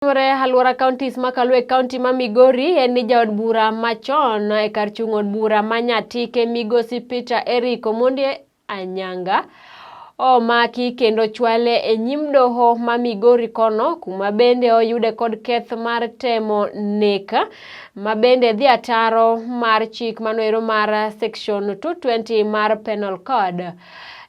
Aluora counties makalo e county ma Migori en ni jaod bura machon e kar chung od bura manyatike Migosi Peter Eric Omondi Anyanga omaki kendo chwale e nyim doho ma Migori kono kuma bende oyude kod keth mar temo neka ma bende dhi ataro mar chik manoero mar section 220 mar penal code.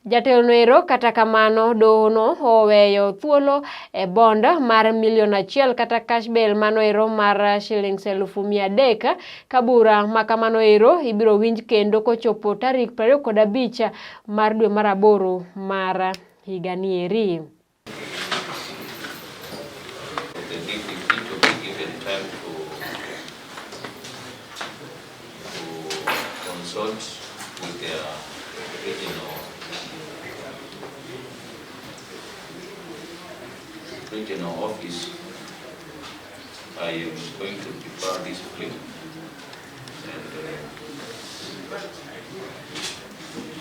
Jatelo noero kata kamano doho no oweyo thuolo e bond mar $1 million kata cash bail manoero mar shillings 300,000 kabura makamano ero ibiro winj kendo kochopo tarik 25 mar dwe mar aboro mar higani eri. Regional office, I am going to prepare this plea and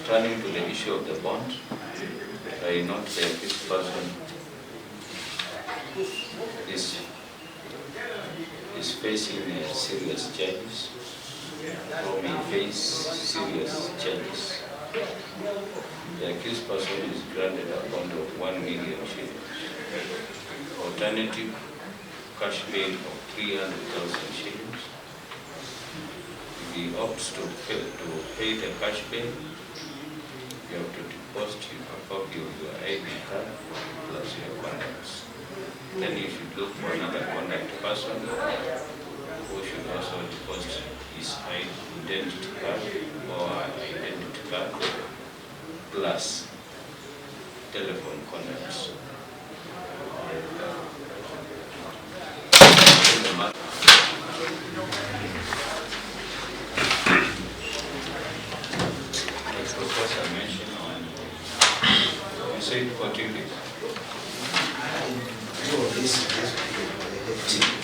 turning to the issue of the bond, I note that this person is facing serious charges or may face serious charges. The accused person is granted a bond of 1 million shillings. Alternative cash bail of 300,000 shillings. If he opts to pay the cash bail, you have to deposit a copy of your ID card plus your contacts. Then you should look for another contact person who should also deposit his identity card or identity card plus telephone contacts. Say it for 2 days.